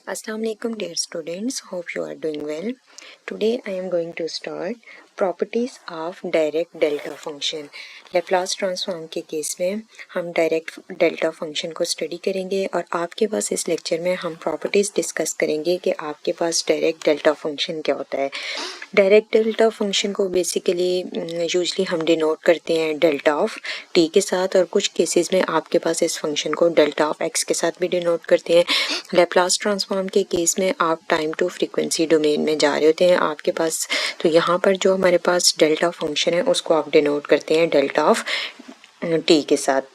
Assalamu alaikum dear students, hope you are doing well. Today I am going to start properties of direct delta function. Laplace transform के case में हम direct delta function को study करेंगे और आपके पास इस लेक्चर में हम प्रॉपर्टीज़ डिस्कस करेंगे कि आपके पास डायरेक्ट डेल्टा फंक्शन क्या होता है। डायरेक्ट डेल्टा फंक्शन को बेसिकली यूजली हम डिनोट करते हैं डेल्टा ऑफ टी के साथ, और कुछ केसेस में आपके पास इस फंक्शन को डेल्टा ऑफ एक्स के साथ भी डिनोट करते हैं। लैप्लास ट्रांसफॉर्म के केस में आप टाइम टू फ्रीक्वेंसी डोमेन में जा रहे होते हैं आपके पास, तो यहाँ पर जो हमारे पास डेल्टा फंक्शन है उसको आप डिनोट करते हैं डेल्टा ऑफ टी के साथ।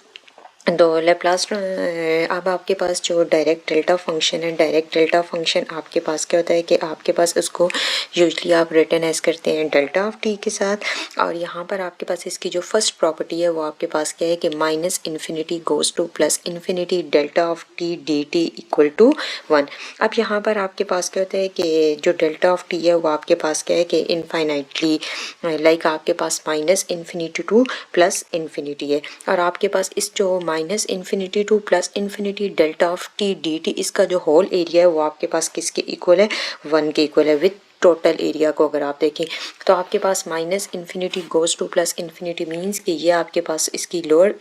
तो लैप्लास अब आपके पास जो डायरेक्ट डेल्टा फंक्शन है, डायरेक्ट डेल्टा फंक्शन आपके पास क्या होता है कि आपके पास उसको यूजली आप रिटर्न एज करते हैं डेल्टा ऑफ टी के साथ। और यहाँ पर आपके पास इसकी जो फर्स्ट प्रॉपर्टी है वो आपके पास क्या है कि minus infinity goes to plus infinity delta of T D t equal to 1। अब यहाँ पर आपके पास क्या होता है कि जो डेल्टा ऑफ टी है वो आपके पास क्या है कि इनफाइनाइटली लाइक आपके पास minus infinity to plus infinity है, और आपके पास इस जो minus infinity to plus infinity delta of T D T इसका जो होल एरिया है वो आपके पास किसके इक्वल है, 1 के इक्वल है। विथ टोटल एरिया को अगर आप देखें तो आपके पास minus infinity goes to plus infinity means कि ये आपके पास इसकी लोअर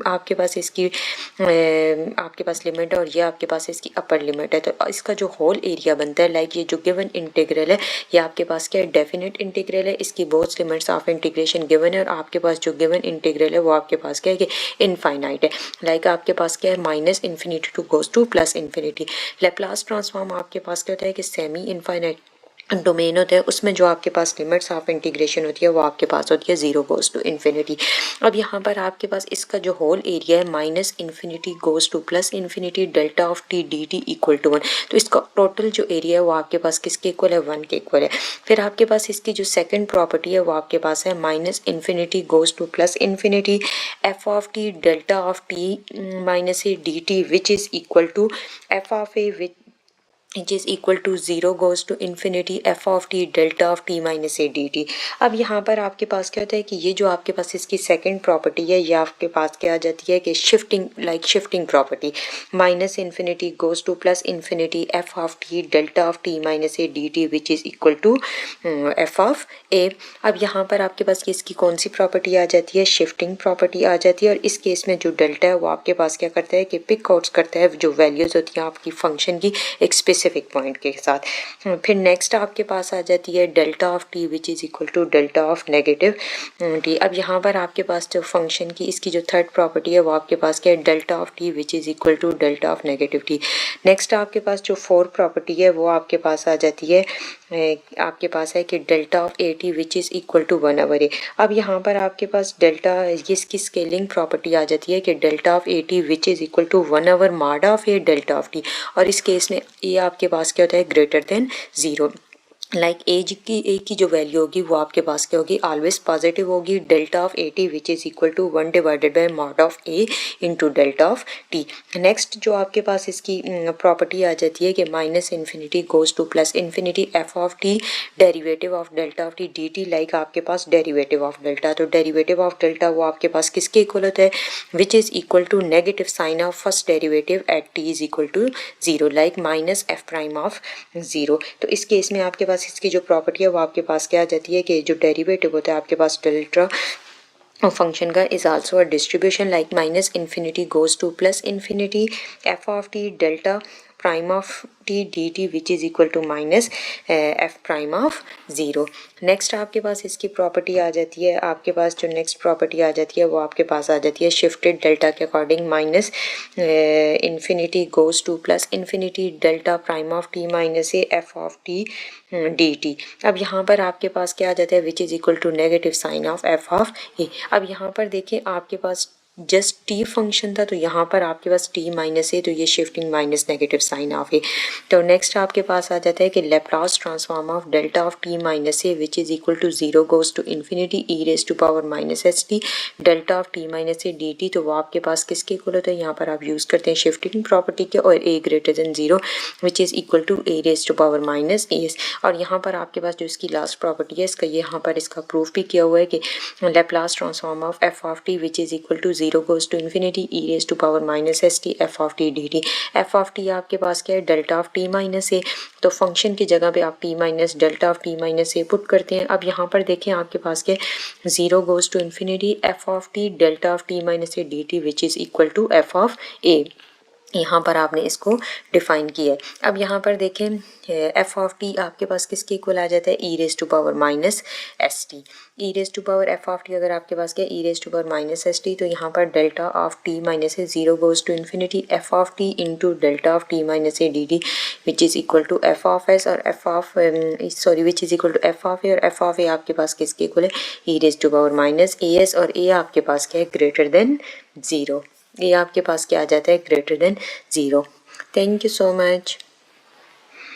आपके पास इसकी आपके पास लिमिट है और ये आपके पास इसकी अपर लिमिट है। तो इसका जो होल एरिया बनता है लाइक ये जो गिवन इंटीग्रल है ये आपके पास क्या है, डेफिनेट इंटीग्रल है। इसकी both limits of integration given है और आपके पास जो गिवन इंटीग्रल है वो आपके पास क्या है कि इनफाइनाइट है। लाइक आपके पास क्या है, minus infinity to goes to plus infinity. Laplace transform आपके पास क्या होता है कि सेमी इनफाइनाइट डोमेन होता है, उसमें जो आपके पास लिमिट्स ऑफ इंटीग्रेशन होती है वो आपके पास होती है 0 गोज टू इन्फिनिटी। अब यहाँ पर आपके पास इसका जो होल एरिया है minus infinity goes to plus infinity delta of T D t equal to 1, तो इसका टोटल जो एरिया है वो आपके पास किसके इक्वल है, 1 के इक्वल है। फिर आपके पास इसकी जो सेकंड प्रॉपर्टी है वो आपके पास है minus infinity goes to plus infinity F of T delta of T minus A D T which is equal to F of a which is equal to 0 goes to infinity f of t delta of t minus a dt। अब यहाँ पर आपके पास क्या होता है कि ये जो आपके पास इसकी सेकंड प्रॉपर्टी है ये आपके पास क्या आ जाती है कि shifting like shifting property, minus infinity goes to plus infinity F of T delta of T minus A D T which is equal to F of ए। अब यहाँ पर आपके पास इसकी कौन सी प्रॉपर्टी आ जाती है, शिफ्टिंग प्रॉपर्टी आ जाती है। और इस केस में जो डेल्टा है वो आपके पास क्या करता है कि पिक आउट्स करता है जो वैल्यूज़ होती हैं आपकी फंक्शन की एक स्पेसिफिक पॉइंट के साथ। फिर नेक्स्ट आपके पास आ जाती है delta of t which is equal to delta of negative t. अब यहाँ पर आपके पास जो फंक्शन की इसकी जो थर्ड प्रॉपर्टी है वो आपके पास क्या है, delta of t which is equal to delta of negative t. Next आपके पास जो फोर्थ प्रॉपर्टी है वो आपके पास आ जाती है आपके पास है कि delta of A T which is equal to 1 over A. अब यहाँ पर आपके पास डेल्टा इसकी स्केलिंग प्रॉपर्टी आ जाती है कि delta of A T which is equal to 1 over mod of A delta of T, और इस केस में ये आपके पास क्या होता है, ग्रेटर देन 0। लाइक ए की जो वैल्यू होगी वो आपके पास क्या होगी, ऑलवेज पॉजिटिव होगी। Delta of A T which is equal to 1 divided by mod of a into delta of t. Next जो आपके पास इसकी प्रॉपर्टी आ जाती है कि minus infinity goes to plus infinity F of t derivative of delta of T D t. Like आपके पास डेरिवेटिव ऑफ डेल्टा, तो डेरिवेटिव ऑफ डेल्टा वो आपके पास किसके इक्वल होता है, which is equal to negative sign of first derivative at t is equal to 0, like minus f prime of 0। तो इस केस में आपके पास इसकी जो प्रॉपर्टी है वो आपके पास क्या आ जाती है कि जो डेरिवेटिव होता है आपके पास डेल्टा फंक्शन का is also a distribution like minus infinity goes to plus infinity F of T delta prime of T D T which is equal to minus f prime of 0। Next आपके पास इसकी property आ जाती है, आपके पास जो नेक्स्ट प्रॉपर्टी आ जाती है वो आपके पास आ जाती है शिफ्टेड डेल्टा के according minus infinity goes to plus infinity delta prime of T minus a f of T D t. अब यहाँ पर आपके पास क्या आ जाता है, which is equal to negative sign of f of ए। अब यहाँ पर देखिए आपके पास जस्ट टी फंक्शन था, तो यहाँ पर आपके पास टी माइनस है, तो ये shifting minus negative sign of है। तो नेक्स्ट आपके पास आ जाता है कि Laplace transform of delta of T minus a which is equal to 0 goes to infinity e raise to power minus h t delta of T minus A D t. तो वो आपके पास किसके इक्वल होता है, यहाँ पर आप यूज़ करते हैं शिफ्टिंग प्रॉपर्टी के, और a greater than 0 which is equal to a raise to power minus s. और यहाँ पर आपके पास जो इसकी लास्ट प्रॉपर्टी है इसका यहाँ पर इसका प्रूफ भी किया हुआ है कि Laplace transform of f of t which is equal to 0 goes to infinity e raised to power minus st f of t dt। f of t आपके पास क्या है, डेल्टा ऑफ t माइनस ए, तो फंक्शन की जगह पे आप t minus delta of t minus A put करते हैं। अब यहाँ पर देखें आपके पास क्या है, 0 goes to infinity f of t delta of t minus a dt which is equal to f of a। यहाँ पर आपने इसको डिफाइन किया है। अब यहाँ पर देखें एफ ऑफ टी आपके पास किसके इक्वल आ जाता है, e raise to power minus s t. E raise to power f of t अगर आपके पास क्या, e raise to power minus s t, तो यहाँ पर delta of T minus a 0 goes to infinity F of t into delta of T minus A D T which is equal to F of s और f of sorry which is equal to F of ए, और f of a आपके पास किसके equal है, e raise to power minus a s, और a आपके पास क्या है, ग्रेटर देन 0। ये आपके पास क्या आ जाता है, greater than 0। Thank you so much.